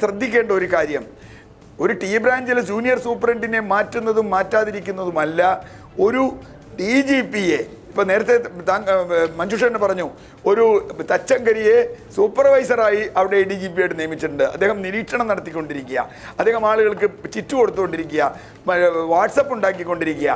ശ്രദ്ധിക്കേണ്ട ഒരു കാര്യം, ഒരു ടി ബ്രാഞ്ചിലെ ജൂനിയർ സൂപ്രണ്ടിനെ മാറ്റുന്നതും മാറ്റാതിരിക്കുന്നതുമല്ല ഒരു DGPയെ. ഇപ്പം നേരത്തെ മഞ്ജുഷ പറഞ്ഞു, ഒരു തച്ചങ്കരിയെ സൂപ്പർവൈസറായി അവിടെ DGP ആയിട്ട് നിയമിച്ചിട്ടുണ്ട്. അദ്ദേഹം നിരീക്ഷണം നടത്തിക്കൊണ്ടിരിക്കുക, അദ്ദേഹം ആളുകൾക്ക് ചിറ്റ് കൊടുത്തുകൊണ്ടിരിക്കുക, വാട്സപ്പ് ഉണ്ടാക്കിക്കൊണ്ടിരിക്കുക.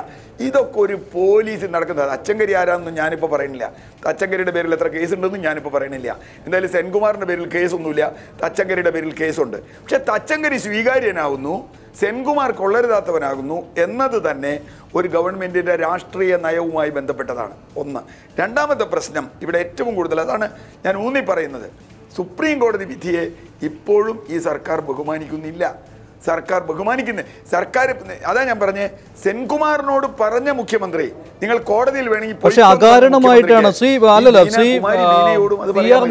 ഇതൊക്കെ ഒരു പോലീസിൽ നടക്കുന്നത്. തച്ചങ്കരി ആരാണെന്ന് ഞാനിപ്പോൾ പറയുന്നില്ല, തച്ചങ്കരിയുടെ പേരിൽ എത്ര കേസുണ്ടെന്നും ഞാനിപ്പോൾ പറയണില്ല. എന്തായാലും സെൻകുമാറിൻ്റെ പേരിൽ കേസൊന്നുമില്ല, തച്ചങ്കരിയുടെ പേരിൽ കേസുണ്ട്. പക്ഷെ തച്ചങ്കരി സ്വീകാര്യനാവുന്നു, സെൻകുമാർ കൊള്ളരുതാത്തവനാകുന്നു എന്നത് തന്നെ ഒരു ഗവൺമെൻറ്റിൻ്റെ രാഷ്ട്രീയ നയവുമായി ബന്ധപ്പെട്ടതാണ്. ഒന്ന്. രണ്ടാമത്തെ പ്രശ്നം ഇവിടെ ഏറ്റവും കൂടുതൽ, അതാണ് ഞാൻ ഊന്നി പറയുന്നത്, സുപ്രീം കോടതി വിധിയെ ഇപ്പോഴും ഈ സർക്കാർ ബഹുമാനിക്കുന്നില്ല. സർക്കാർ സർക്കാർ അതാ ഞാൻ പറഞ്ഞേ, സെൻകുമാറിനോട് പറഞ്ഞ മുഖ്യമന്ത്രി നിങ്ങൾ കോടതിയിൽ വേണമെങ്കിൽ, പക്ഷെ അകാരണമായിട്ടാണ് ശ്രീ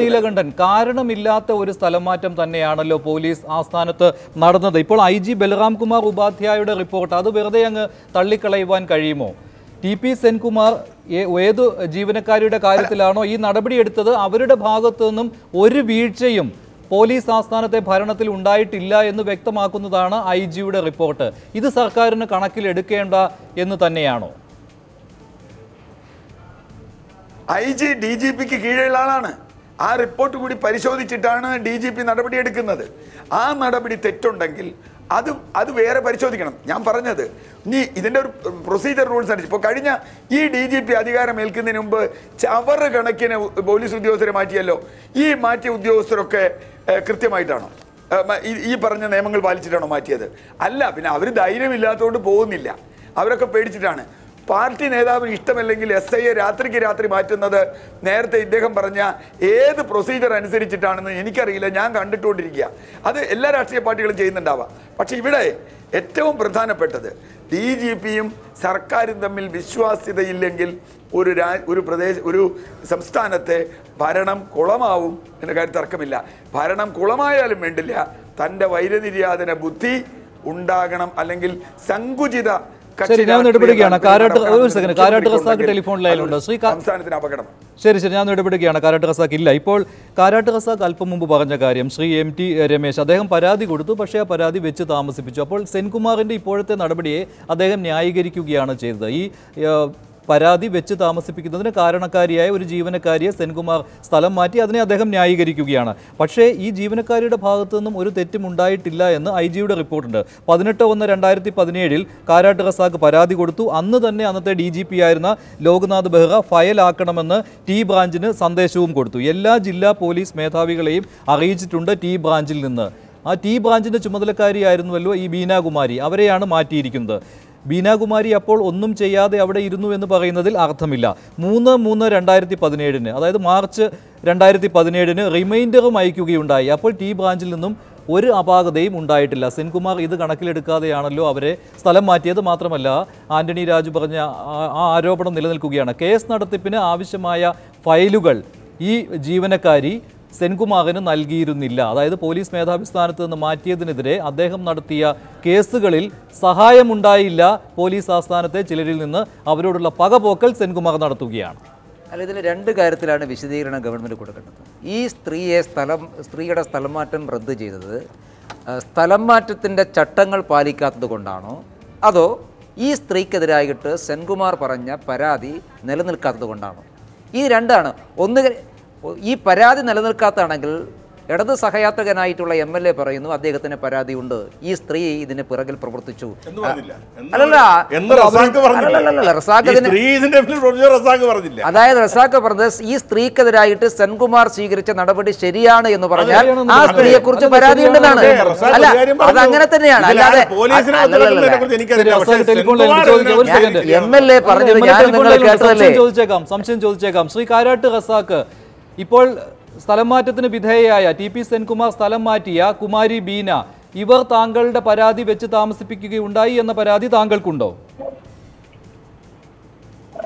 നീലകണ്ഠൻ, കാരണമില്ലാത്ത ഒരു സ്ഥലമാറ്റം തന്നെയാണല്ലോ പോലീസ് ആസ്ഥാനത്ത് നടന്നത്. ഇപ്പോൾ IG ബൽറാം കുമാർ ഉപാധ്യായയുടെ റിപ്പോർട്ട് അത് വെറുതെ അങ്ങ് തള്ളിക്കളയുവാൻ കഴിയുമോ? TP സെൻകുമാർ ഏതു ജീവനക്കാരുടെ കാര്യത്തിലാണോ ഈ നടപടിയെടുത്തത് അവരുടെ ഭാഗത്തു നിന്നും ഒരു വീഴ്ചയും പോലീസ് ആസ്ഥാനത്തെ ഭരണത്തിൽ ഉണ്ടായിട്ടില്ല എന്ന് വ്യക്തമാക്കുന്നതാണ് IG-യുടെ റിപ്പോർട്ട്. ഇത് സർക്കാരിന് കണക്കിലെടുക്കേണ്ട എന്ന് തന്നെയാണോ? IG DGPക്ക് കീഴിലുള്ള ആളാണ്. ആ റിപ്പോർട്ട് കൂടി പരിശോധിച്ചിട്ടാണ് DGP നടപടിയെടുക്കുന്നത്. ആ നടപടി തെറ്റുണ്ടെങ്കിൽ അത് വേറെ പരിശോധിക്കണം. ഞാൻ പറഞ്ഞത് ഇനി ഇതിൻ്റെ ഒരു പ്രൊസീജിയർ റൂൾസ് അനുസരിച്ച് ഇപ്പോൾ കഴിഞ്ഞ ഈ DGP അധികാരം ഏൽക്കുന്നതിന് മുമ്പ് ചവറ് കണക്കിന് പോലീസ് ഉദ്യോഗസ്ഥരെ മാറ്റിയല്ലോ. ഈ മാറ്റിയ ഉദ്യോഗസ്ഥരൊക്കെ കൃത്യമായിട്ടാണോ ഈ പറഞ്ഞ നിയമങ്ങൾ പാലിച്ചിട്ടാണോ മാറ്റിയത്? അല്ല. പിന്നെ അവർ ധൈര്യമില്ലാത്തതുകൊണ്ട് പോകുന്നില്ല, അവരൊക്കെ പേടിച്ചിട്ടാണ്. പാർട്ടി നേതാവിന് ഇഷ്ടമല്ലെങ്കിൽ SIയെ രാത്രിക്ക് രാത്രി മാറ്റുന്നത് നേരത്തെ ഇദ്ദേഹം പറഞ്ഞ ഏത് പ്രൊസീജിയർ അനുസരിച്ചിട്ടാണെന്ന് എനിക്കറിയില്ല, ഞാൻ കണ്ടിട്ടുകൊണ്ടിരിക്കുക. അത് എല്ലാ രാഷ്ട്രീയ പാർട്ടികളും ചെയ്യുന്നുണ്ടാവാം. പക്ഷെ ഇവിടെ ഏറ്റവും പ്രധാനപ്പെട്ടത് DGPയും സർക്കാരും തമ്മിൽ വിശ്വാസ്യതയില്ലെങ്കിൽ ഒരു സംസ്ഥാനത്തെ ഭരണം കുളമാവും എന്ന കാര്യം തർക്കമില്ല. ഭരണം കുളമായാലും വേണ്ടില്ല, തൻ്റെ വൈരനിര്യാതന ബുദ്ധി ഉണ്ടാകണം, അല്ലെങ്കിൽ സങ്കുചിത ശരി, ഞാൻ ഇടപെടുകയാണ്. കാരാട്ട് റസാഖ് ടെലിഫോൺ ലൈനിലുണ്ട്. സംസ്ഥാനത്തിന് അപകടം. ശരി, ഞാൻ ഇടപെടുകയാണ്. കാരാട്ട് റസാഖ് ഇല്ല. ഇപ്പോൾ കാരാട്ട് റസാഖ് അല്പം മുമ്പ് പറഞ്ഞ കാര്യം, ശ്രീ MT രമേശ് അദ്ദേഹം പരാതി കൊടുത്തു, പക്ഷേ ആ പരാതി വെച്ച് താമസിപ്പിച്ചു. അപ്പോൾ സെൻകുമാറിൻ്റെ ഇപ്പോഴത്തെ നടപടിയെ അദ്ദേഹം ന്യായീകരിക്കുകയാണ് ചെയ്തത്. ഈ പരാതി വെച്ച് താമസിപ്പിക്കുന്നതിന് കാരണക്കാരിയായ ഒരു ജീവനക്കാരിയെ സെൻകുമാർ സ്ഥലം മാറ്റി, അതിനെ അദ്ദേഹം ന്യായീകരിക്കുകയാണ്. പക്ഷേ ഈ ജീവനക്കാരിയുടെ ഭാഗത്തു നിന്നും ഒരു തെറ്റും ഉണ്ടായിട്ടില്ല എന്ന് IG-യുടെ റിപ്പോർട്ടുണ്ട്. 18/1/2017 കാരാട്ട് റസാഖ് പരാതി കൊടുത്തു. അന്ന് തന്നെ അന്നത്തെ DGP ആയിരുന്ന ലോക്നാഥ് ബെഹ്റ ഫയലാക്കണമെന്ന് T ബ്രാഞ്ചിന് സന്ദേശവും കൊടുത്തു. എല്ലാ ജില്ലാ പോലീസ് മേധാവികളെയും അറിയിച്ചിട്ടുണ്ട് T ബ്രാഞ്ചിൽ നിന്ന്. ആ T ബ്രാഞ്ചിൻ്റെ ചുമതലക്കാരിയായിരുന്നുവല്ലോ ഈ ബീനാകുമാരി, അവരെയാണ് മാറ്റിയിരിക്കുന്നത്. ബീനാകുമാരി അപ്പോൾ ഒന്നും ചെയ്യാതെ അവിടെ ഇരുന്നു എന്ന് പറയുന്നതിൽ അർത്ഥമില്ല. 3/3/2017 അതായത് മാർച്ച് 2017 റിമൈൻഡറും അയക്കുകയുണ്ടായി. അപ്പോൾ T ബ്രാഞ്ചിൽ നിന്നും ഒരു അപാകതയും ഉണ്ടായിട്ടില്ല. സെൻകുമാർ ഇത് കണക്കിലെടുക്കാതെയാണല്ലോ അവരെ സ്ഥലം മാറ്റിയത്. മാത്രമല്ല, ആന്റണി രാജു പറഞ്ഞ ആ ആരോപണം നിലനിൽക്കുകയാണ്. കേസ് നടത്തിപ്പിന് ആവശ്യമായ ഫയലുകൾ ഈ ജീവനക്കാരി സെൻകുമാറിന് നൽകിയിരുന്നില്ല. അതായത് പോലീസ് മേധാവി സ്ഥാനത്ത് നിന്ന് മാറ്റിയതിനെതിരെ അദ്ദേഹം നടത്തിയ കേസുകളിൽ സഹായമുണ്ടായില്ല. പോലീസ് ആസ്ഥാനത്തെ ചിലരിൽ നിന്ന് അവരോടുള്ള പകപോക്കൽ സെൻകുമാർ നടത്തുകയാണ്. അല്ല, ഇതിൽ രണ്ട് കാര്യത്തിലാണ് വിശദീകരണം ഗവൺമെൻറ് കൊടുക്കേണ്ടത്. ഈ സ്ത്രീയുടെ സ്ഥലം മാറ്റം റദ്ദ് ചെയ്തത് സ്ഥലം മാറ്റത്തിൻ്റെ ചട്ടങ്ങൾ പാലിക്കാത്തത് കൊണ്ടാണോ, അതോ ഈ സ്ത്രീക്കെതിരായിട്ട് സെൻകുമാർ പറഞ്ഞ പരാതി നിലനിൽക്കാത്തത് കൊണ്ടാണോ? ഈ രണ്ടാണ്. ഈ പരാതി നിലനിൽക്കാത്തതാണെങ്കിൽ ഇടത് സഹയാത്രികനായിട്ടുള്ള MLA പറയുന്നു അദ്ദേഹത്തിന് പരാതിയുണ്ട്, ഈ സ്ത്രീ ഇതിന് പിറകിൽ പ്രവർത്തിച്ചു. അതായത് റസാഖ് പറഞ്ഞത് ഈ സ്ത്രീക്കെതിരായിട്ട് സെൻകുമാർ സ്വീകരിച്ച നടപടി ശരിയാണ് എന്ന് പറഞ്ഞാൽ ആ സ്ത്രീയെ കുറിച്ച് പരാതി ഉണ്ടെന്നാണ്. അല്ല, അതങ്ങനെ തന്നെയാണ്. അല്ലാതെ MLA പറഞ്ഞത് ഞാൻ നിങ്ങളെ കേട്ടതല്ലേ. സംശയം ചോദിച്ചേക്കാം. ശ്രീ കാരാട്ട് റസാഖ്, ഇപ്പോൾ സ്ഥലം മാറ്റത്തിന് വിധേയയായ TP സെൻകുമാർ സ്ഥലം മാറ്റിയ കുമാരി ബീന, ഇവർ താങ്കളുടെ പരാതി വെച്ച് താമസിപ്പിക്കുകയുണ്ടായി എന്ന പരാതി താങ്കൾക്കുണ്ടോ?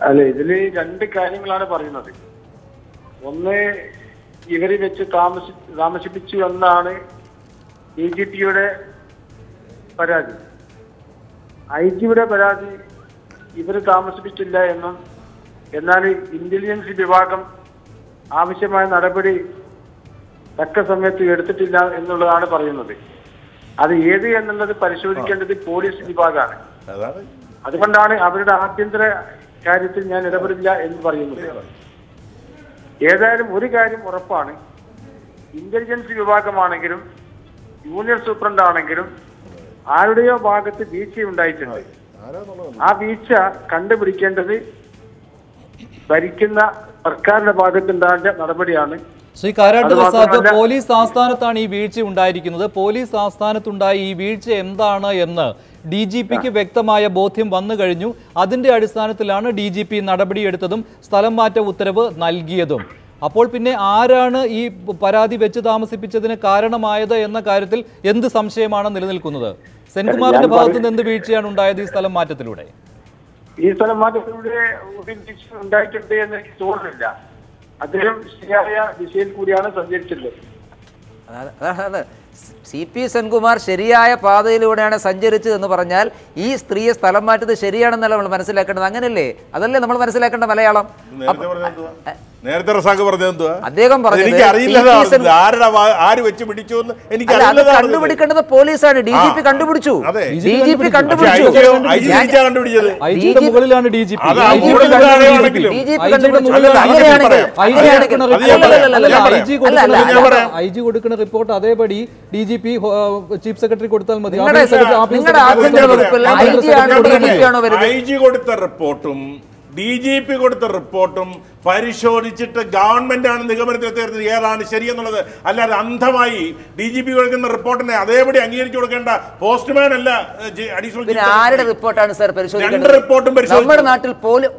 അല്ല, ഇതില് രണ്ട് കാര്യങ്ങളാണ് പറയുന്നത്. ഒന്ന്, ഇവര് വെച്ച് താമസിപ്പിച്ചു എന്നാണ് DGPയുടെ പരാതി. IG-യുടെ പരാതി ഇവര് താമസിപ്പിച്ചില്ല എന്നും, എന്നാൽ ഇന്റലിജൻസ് വിഭാഗം ആവശ്യമായ നടപടി തക്ക സമയത്ത് എടുത്തിട്ടില്ല എന്നുള്ളതാണ് പറയുന്നത്. അത് ഏത് എന്നുള്ളത് പരിശോധിക്കേണ്ടത് പോലീസ് വിഭാഗമാണ്. അതുകൊണ്ടാണ് അവരുടെ ആഭ്യന്തര കാര്യത്തിൽ ഞാൻ ഇടപെടില്ല എന്ന് പറയുന്നത്. ഏതായാലും ഒരു കാര്യം ഉറപ്പാണ്, ഇന്റലിജൻസ് വിഭാഗമാണെങ്കിലും ജൂനിയർ സൂപ്രണ്ട് ആണെങ്കിലും ആരുടെയോ ഭാഗത്ത് വീഴ്ചയുണ്ടായിട്ടുണ്ട്. ആ വീഴ്ച കണ്ടുപിടിക്കേണ്ടത് ഭരിക്കുന്ന സർക്കാരിന്റെ ഭാഗത്തുണ്ടാകേണ്ട നടപടിയാണ്. ശ്രീ കാരാട്ട് റസാഖ്, പോലീസ് ആസ്ഥാനത്താണ് ഈ വീഴ്ച ഉണ്ടായിരിക്കുന്നത്. പോലീസ് ആസ്ഥാനത്തുണ്ടായ ഈ വീഴ്ച എന്താണ് എന്ന് DGPക്ക് വ്യക്തമായ ബോധ്യം വന്നു കഴിഞ്ഞു. അതിന്റെ അടിസ്ഥാനത്തിലാണ് DGP നടപടിയെടുത്തതും സ്ഥലം മാറ്റ ഉത്തരവ് നൽകിയതും. അപ്പോൾ പിന്നെ ആരാണ് ഈ പരാതി വെച്ച് താമസിപ്പിച്ചതിന് കാരണമായത് എന്ന കാര്യത്തിൽ എന്ത് സംശയമാണ് നിലനിൽക്കുന്നത്? സെൻകുമാറിന്റെ ഭാഗത്തുനിന്ന് എന്ത് വീഴ്ചയാണ് ഉണ്ടായത് ഈ സ്ഥലം മാറ്റത്തിലൂടെ? ഈ സ്ഥലം മാറ്റത്തിലൂടെ ഒരു വീഴ്ച ഉണ്ടായിട്ടുണ്ട് എന്ന് എനിക്ക് തോന്നുന്നില്ല. അദ്ദേഹം ശരിയായ ദിശയിൽ കൂടിയാണ് സഞ്ചരിച്ചിട്ടുള്ളത്. അതാണ് CP സെൻകുമാർ ശരിയായ പാതയിലൂടെയാണ് സഞ്ചരിച്ചത് എന്ന് പറഞ്ഞാൽ ഈ സ്ത്രീയെ സ്ഥലം മാറ്റത് ശരിയാണെന്നല്ല നമ്മൾ മനസ്സിലാക്കേണ്ടത്. അങ്ങനല്ലേ? അതല്ലേ നമ്മൾ മനസ്സിലാക്കേണ്ട മലയാളം. നേരത്തെ റസാഖ് പറഞ്ഞത് അദ്ദേഹം എനിക്ക് അറിയില്ല, ആര് വെച്ച് പിടിച്ചു എന്ന് എനിക്ക് കണ്ടുപിടിക്കേണ്ടത് പോലീസാണ്. DGP കണ്ടുപിടിച്ചു. കൊടുക്കുന്ന റിപ്പോർട്ട് അതേപടി DGP ചീഫ് സെക്രട്ടറി കൊടുത്താൽ മതി. IG കൊടുത്ത റിപ്പോർട്ടും DGP കൊടുത്ത റിപ്പോർട്ടും പരിശോധിച്ചിട്ട് ഗവൺമെന്റാണ് നിഗമനത്തിലെത്തിയത് ഏതാണ് ശരിയെന്നുള്ളത്. അല്ലാതെ അന്ധമായി DGP കൊടുക്കുന്ന റിപ്പോർട്ടിനെ അതേപടി അംഗീകരിച്ചു കൊടുക്കേണ്ട പോസ്റ്റ്മാൻ അല്ല അഡീഷണൽ. ആരുടെ റിപ്പോർട്ടാണ് സാർ പരിശോധിക്കുന്നത്? നമ്മുടെ നാട്ടിൽ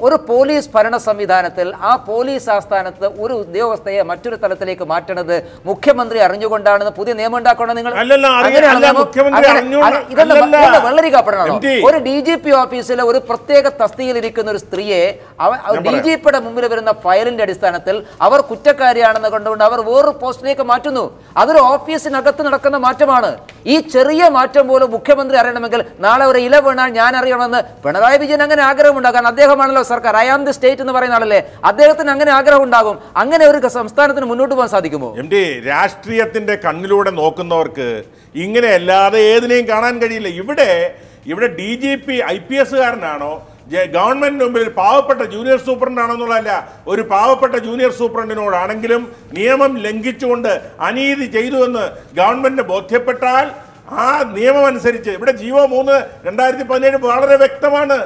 ഒരു പോലീസ് ഭരണ സംവിധാനത്തിൽ ആ പോലീസ് ആസ്ഥാനത്ത് ഒരു ഉദ്യോഗസ്ഥയെ മറ്റൊരു തലത്തിലേക്ക് മാറ്റണത് മുഖ്യമന്ത്രി അറിഞ്ഞുകൊണ്ടാണെന്ന് പുതിയ നിയമം ഉണ്ടാക്കണം. നിങ്ങൾ വെള്ളരിക്കപ്പെടണോ? ഒരു DGP ഓഫീസിലെ ഒരു പ്രത്യേക തസ്തികയിൽ ഇരിക്കുന്ന ഒരു സ്ത്രീയെ DGPയുടെ മുമ്പിൽ വരുന്ന ഫയലിന്റെ അടിസ്ഥാനത്തിൽ അവർ കുറ്റക്കാരിയാണെന്ന് കണ്ടുകൊണ്ട് അവർ വേറൊരു പോസ്റ്റിലേക്ക് മാറ്റുന്നു. അതൊരു ഓഫീസിനകത്ത് നടക്കുന്ന മാറ്റമാണ്. ഈ ചെറിയ മാറ്റം പോലും മുഖ്യമന്ത്രി അറിയണമെങ്കിൽ നാളെ ഒരു ഇല വീണാൽ ഞാൻ അറിയണമെന്ന് പിണറായി വിജയൻ അങ്ങനെ ആഗ്രഹം ഉണ്ടാകാൻ. അദ്ദേഹമാണല്ലോ സർക്കാർ, ഐ ആം ദി സ്റ്റേറ്റ് എന്ന് പറയുന്ന ആളല്ലേ. അദ്ദേഹത്തിന് അങ്ങനെ ആഗ്രഹം ഉണ്ടാകും. അങ്ങനെ ഒരു സംസ്ഥാനത്തിന് മുന്നോട്ട് പോകാൻ സാധിക്കുമോ? രാഷ്ട്രീയത്തിന്റെ കണ്ണിലൂടെ നോക്കുന്നവർക്ക് ഇങ്ങനെ അല്ലാതെ ഏതിനെയും കാണാൻ കഴിയില്ല. ഇവിടെ DGP IPS കാരനാണോ ഗവൺമെന്റിന് മുമ്പിൽ പാവപ്പെട്ട ജൂനിയർ സൂപ്രണ്ടാണെന്നുള്ളതല്ല. ഒരു പാവപ്പെട്ട ജൂനിയർ സൂപ്രണ്ടിനോടാണെങ്കിലും നിയമം ലംഘിച്ചുകൊണ്ട് അനീതി ചെയ്തുവെന്ന് ഗവൺമെന്റിന് ബോധ്യപ്പെട്ടാൽ ആ നിയമം അനുസരിച്ച് ഇവിടെ GO 3/2017 വളരെ വ്യക്തമാണ്.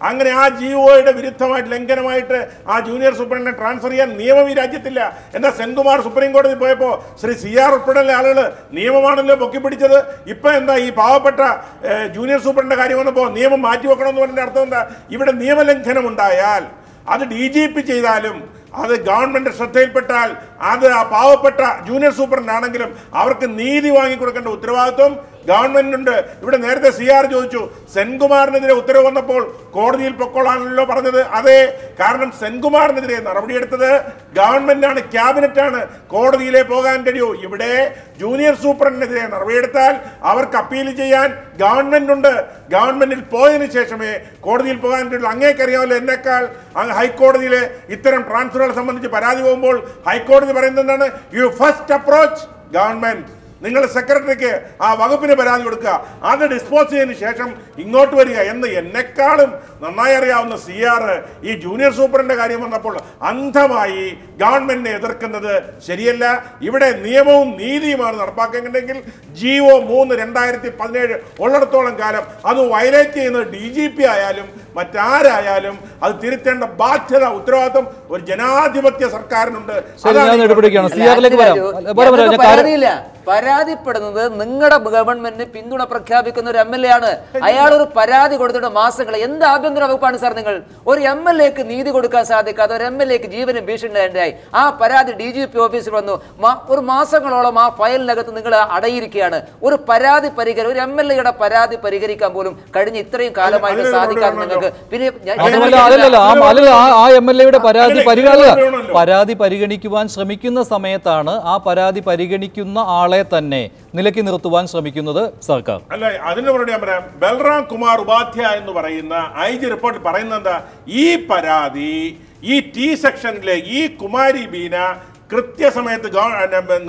അങ്ങനെ ആ GOയുടെ വിരുദ്ധമായിട്ട് ലംഘനമായിട്ട് ആ ജൂനിയർ സൂപ്രണ്ടിനെ ട്രാൻസ്ഫർ ചെയ്യാൻ നിയമം ഈ രാജ്യത്തില്ല. എന്നാൽ സെൻകുമാർ സുപ്രീം കോടതി പോയപ്പോൾ ശ്രീ CR ഉൾപ്പെടെയുള്ള ആളുകൾ നിയമമാണല്ലോ പൊക്കിപ്പിടിച്ചത്. ഇപ്പം എന്താ ഈ പാവപ്പെട്ട ജൂനിയർ സൂപ്രണ്ടിന്റെ കാര്യം വന്നപ്പോൾ നിയമം മാറ്റിവെക്കണമെന്ന് പറഞ്ഞതിന്റെ അർത്ഥം എന്താ? ഇവിടെ നിയമലംഘനം ഉണ്ടായാൽ അത് DGP ചെയ്താലും അത് ഗവൺമെന്റ് ശ്രദ്ധയിൽപ്പെട്ടാൽ അത് ആ പാവപ്പെട്ട ജൂനിയർ സൂപ്രണ്ടാണെങ്കിലും അവർക്ക് നീതി വാങ്ങിക്കൊടുക്കേണ്ട ഉത്തരവാദിത്വം ഗവൺമെന്റിനുണ്ട്. ഇവിടെ നേരത്തെ CR ചോദിച്ചു, സെൻകുമാറിനെതിരെ ഉത്തരവ് വന്നപ്പോൾ കോടതിയിൽ പൊക്കോളാണല്ലോ പറഞ്ഞത്. അതെ, കാരണം സെൻകുമാറിനെതിരെ നടപടിയെടുത്തത് ഗവൺമെന്റാണ്, ക്യാബിനറ്റാണ്. കോടതിയിലേ പോകാൻ കഴിയൂ. ഇവിടെ ജൂനിയർ സൂപ്രണ്ടിനെതിരെ നടപടിയെടുത്താൽ അവർക്ക് അപ്പീൽ ചെയ്യാൻ ഗവൺമെന്റ് ഉണ്ട്. ഗവൺമെന്റിൽ പോയതിനു ശേഷമേ കോടതിയിൽ പോകാൻ കഴിയുള്ളൂ. അങ്ങേക്കറിയാമല്ലോ എന്നെക്കാൾ ഹൈക്കോടതിയിലെ ഇത്തരം ട്രാൻസ്ഫറുകളെ സംബന്ധിച്ച് പരാതി പോകുമ്പോൾ ഹൈക്കോടതി പറയുന്നത് എന്താണ്? You first approach government. നിങ്ങൾ സെക്രട്ടറിക്ക് ആ വകുപ്പിന് പരാതി കൊടുക്കുക, അത് ഡിസ്പോസ് ചെയ്തതിന് ശേഷം ഇങ്ങോട്ട് വരിക എന്ന് എന്നെക്കാളും നന്നായി അറിയാവുന്ന CR ഈ ജൂനിയർ സൂപ്രണ്ടിന്റെ കാര്യം വന്നപ്പോൾ അന്ധമായി ഗവൺമെന്റിനെ എതിർക്കുന്നത് ശരിയല്ല. ഇവിടെ നിയമവും നീതിയുമാണ് നടപ്പാക്കേണ്ടതെങ്കിൽ GO 3/2017 ഉള്ളിടത്തോളം കാലം അത് വയലേറ്റ് ചെയ്യുന്നത് DGP ആയാലും മറ്റാരായാലും അത് തിരുത്തേണ്ട ബാധ്യത, ഉത്തരവാദിത്വം ഒരു ജനാധിപത്യ സർക്കാരിനുണ്ട്. പരാതിപ്പെടുന്നത് നിങ്ങളുടെ ഗവൺമെന്റിന് പിന്തുണ പ്രഖ്യാപിക്കുന്ന ഒരു MLA ആണ്. അയാൾ ഒരു പരാതി കൊടുത്തിട്ട് മാസങ്ങൾ. എന്ത് ആഭ്യന്തര വകുപ്പാണ് സാർ നിങ്ങൾ? ഒരു MLAക്ക് നീതി കൊടുക്കാൻ സാധിക്കാതെ ഒരു MLAക്ക് ജീവനും ഭീഷണിയായി ആ പരാതി DGP ഓഫീസിൽ വന്നു. ഒരു മാസങ്ങളോളം ആ ഫയലിനകത്ത് നിങ്ങൾ അടയിരിക്കുകയാണ്. ഒരു പരാതി ഒരു MLAയുടെ പരാതി പരിഹരിക്കാൻ പോലും കഴിഞ്ഞ ഇത്രയും കാലമായിട്ട് സാധിക്കാതെ നിങ്ങൾക്ക്. പിന്നെ പരാതി പരിഗണിക്കുവാൻ ശ്രമിക്കുന്ന സമയത്താണ് ആ പരാതി പരിഗണിക്കുന്ന ആളെ തന്നെ നിലയ്ക്ക് നിർത്തുവാൻ ശ്രമിക്കുന്നത് സർക്കാർ. അല്ല, അതിന് മറുപടി ഞാൻ പറയാം. ബൽറാം കുമാർ ഉപാധ്യായ എന്ന് പറയുന്ന IG റിപ്പോർട്ടിൽ പറയുന്നത് എന്താ? ഈ പരാതി ഈ T സെക്ഷനിലെ ഈ കുമാരി ബീന കൃത്യസമയത്ത്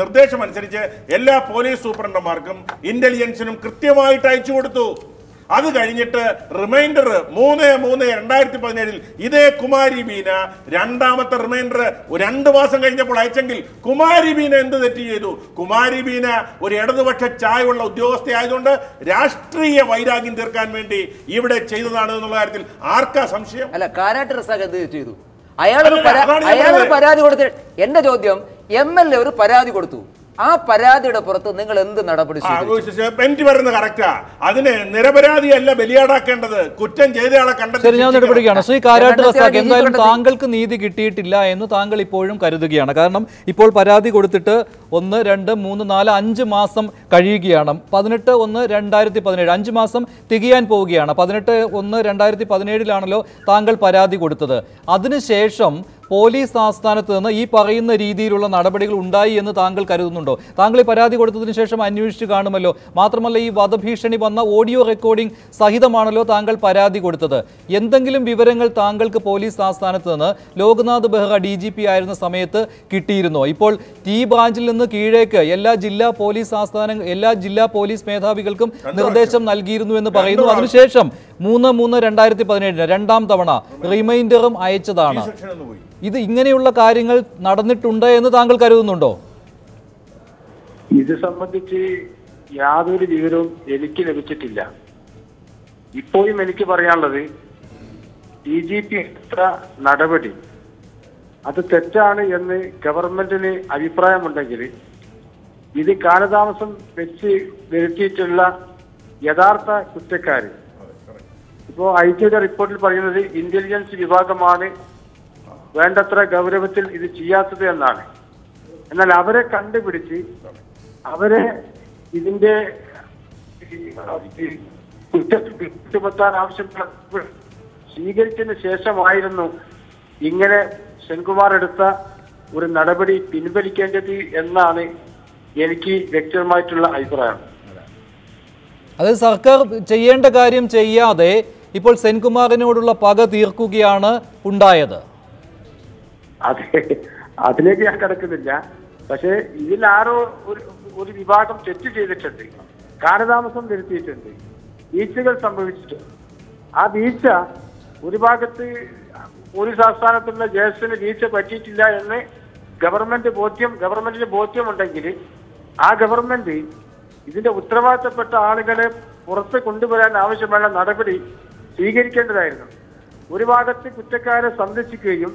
നിർദ്ദേശമനുസരിച്ച് എല്ലാ പോലീസ് സൂപ്രണ്ടന്മാർക്കും ഇന്റലിജൻസിനും കൃത്യമായിട്ട് അയച്ചു കൊടുത്തു. അത് കഴിഞ്ഞിട്ട് റിമൈൻഡർ 3/3/2017 ഇതേ കുമാരി ബീന രണ്ടാമത്തെ റിമൈൻഡർ 2 മാസം കഴിഞ്ഞപ്പോൾ അയച്ചെങ്കിൽ കുമാരി ബീന എന്ത് തെറ്റ് ചെയ്തു? കുമാരി ബീന ഒരു ഇടതുപക്ഷ ചായവുള്ള ഉദ്യോഗസ്ഥയായതുകൊണ്ട് രാഷ്ട്രീയ വൈരാഗ്യം തീർക്കാൻ വേണ്ടി ഇവിടെ ചെയ്തതാണ് എന്നുള്ള കാര്യത്തിൽ ആർക്കാ സംശയം? അല്ല, കാരാട്ട് റസാഖ് എന്ത് ചെയ്തു? അയാളൊരു പരാതി കൊടുത്തിട്ട്, എന്റെ ചോദ്യം, MLA ഒരു പരാതി കൊടുത്തു, ആ പരാതിയുടെ പുറത്ത് നിങ്ങൾ എന്ത് നടപടി? എനിക്ക് പറയുന്നത് കറക്റ്റാ. അതിന് നിരപരാധിയല്ല ബലിയാടാക്കേണ്ടത്, കുറ്റം ചെയ്തയാളെ കണ്ടെത്തി ഞാൻ നടപടിയാണ്. ശ്രീ കാരാട്ട് റസാഖ്, എന്തായാലും താങ്കൾക്ക് നീതി കിട്ടിയിട്ടില്ല എന്ന് താങ്കൾ ഇപ്പോഴും കരുതുകയാണ്. കാരണം ഇപ്പോൾ പരാതി കൊടുത്തിട്ട് 1, 2, 3, 4, 5 മാസം കഴിയുകയാണ്. 18/1/2017 5 മാസം തികയാൻ പോവുകയാണ്. 18/1/2017 താങ്കൾ പരാതി കൊടുത്തത്. അതിനുശേഷം പോലീസ് ആസ്ഥാനത്ത് നിന്ന് ഈ പറയുന്ന രീതിയിലുള്ള നടപടികൾ ഉണ്ടായി എന്ന് താങ്കൾ കരുതുന്നുണ്ടോ? താങ്കൾ ഈ പരാതി കൊടുത്തതിന് ശേഷം അന്വേഷിച്ച് കാണുമല്ലോ. മാത്രമല്ല, ഈ വധഭീഷണി വന്ന ഓഡിയോ റെക്കോർഡിംഗ് സഹിതമാണല്ലോ താങ്കൾ പരാതി കൊടുത്തത്. എന്തെങ്കിലും വിവരങ്ങൾ താങ്കൾക്ക് പോലീസ് ആസ്ഥാനത്ത് നിന്ന് ലോക്നാഥ് ബെഹ്റ DGP ആയിരുന്ന സമയത്ത് കിട്ടിയിരുന്നോ? ഇപ്പോൾ T ബ്രാഞ്ചിൽ നിന്ന് കീഴേക്ക് എല്ലാ ജില്ലാ പോലീസ് മേധാവികൾക്കും നിർദ്ദേശം നൽകിയിരുന്നു എന്ന് പറയുന്നു. അതിനുശേഷം 3/3/2017 രണ്ടാം തവണ റിമൈൻഡറും അയച്ചതാണ്. ഇത് ഇങ്ങനെയുള്ള കാര്യങ്ങൾ നടന്നിട്ടുണ്ട് എന്ന് താങ്കൾ കരുതുന്നുണ്ടോ? ഇത് സംബന്ധിച്ച് യാതൊരു വിവരവും എനിക്ക് ലഭിച്ചിട്ടില്ല. ഇപ്പോഴും എനിക്ക് പറയാനുള്ളത്, DGP എടുത്ത നടപടി അത് തെറ്റാണ് എന്ന് ഗവൺമെന്റിന് അഭിപ്രായമുണ്ടെങ്കിൽ ഇത് കാലതാമസം വെച്ച് വരുത്തിയിട്ടുള്ള യഥാർത്ഥ കുറ്റക്കാര്, ഇപ്പോ IG-യുടെ റിപ്പോർട്ടിൽ പറയുന്നത് ഇന്റലിജൻസ് വിഭാഗമാണ് വേണ്ടത്ര ഗൗരവത്തിൽ ഇത് ചെയ്യാത്തത് എന്നാണ്. എന്നാൽ അവരെ കണ്ടുപിടിച്ച് അവരെ ഇതിന്റെ കുറ്റപ്പെടുത്താൻ ആവശ്യമുള്ള സ്വീകരിച്ചതിന് ശേഷമായിരുന്നു ഇങ്ങനെ സെൻകുമാർ എടുത്ത ഒരു നടപടി പിൻവലിക്കേണ്ടത് എന്നാണ് എനിക്ക് വ്യക്തിപരമായിട്ടുള്ള അഭിപ്രായം. അതായത് സർക്കാർ ചെയ്യേണ്ട കാര്യം ചെയ്യാതെ ഇപ്പോൾ സെൻകുമാറിനോടുള്ള പക തീർക്കുകയാണ് ഉണ്ടായത്. അതെ, അതിലേക്ക് ഞാൻ കിടക്കുന്നില്ല. പക്ഷെ ഇതിൽ ആരോ ഒരു വിഭാഗം തെറ്റ് ചെയ്തിട്ടുണ്ട്, കാലതാമസം വരുത്തിയിട്ടുണ്ട്, വീഴ്ചകൾ സംഭവിച്ചിട്ടുണ്ട്. ആ വീഴ്ച ഒരു ഭാഗത്ത് പോലീസ് ആസ്ഥാനത്തുള്ള ജയസിന് വീഴ്ച പറ്റിയിട്ടില്ല എന്ന് ഗവൺമെന്റിന് ബോധ്യമുണ്ടെങ്കിൽ ആ ഗവൺമെന്റ് ഇതിന്റെ ഉത്തരവാദിത്തപ്പെട്ട ആളുകളെ പുറത്ത് കൊണ്ടുവരാൻ ആവശ്യമായ നടപടി സ്വീകരിക്കേണ്ടതായിരുന്നു. ഒരു ഭാഗത്ത് കുറ്റക്കാരെ സംരക്ഷിക്കുകയും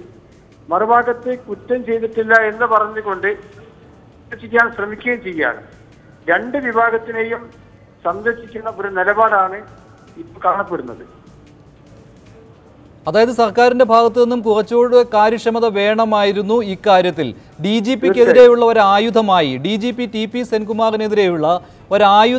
മറുഭാഗത്ത് കുറ്റം ചെയ്തിട്ടില്ല എന്ന് പറഞ്ഞുകൊണ്ട് സംരക്ഷിക്കാൻ ശ്രമിക്കുകയും ചെയ്യുകയാണ്. രണ്ട് വിഭാഗത്തിനെയും സംരക്ഷിക്കുന്ന ഒരു നിലപാടാണ് ഇപ്പോൾ കാണപ്പെടുന്നത്. അതായത് സർക്കാരിന്റെ ഭാഗത്തു നിന്നും കുറച്ചുകൂടി കാര്യക്ഷമത വേണമായിരുന്നു ഇക്കാര്യത്തിൽ. DGPക്കെതിരെയുള്ള ഒരു ആയുധമായി, DGP TP സെൻകുമാറിനെതിരെയുള്ള ഒരു ആയുധം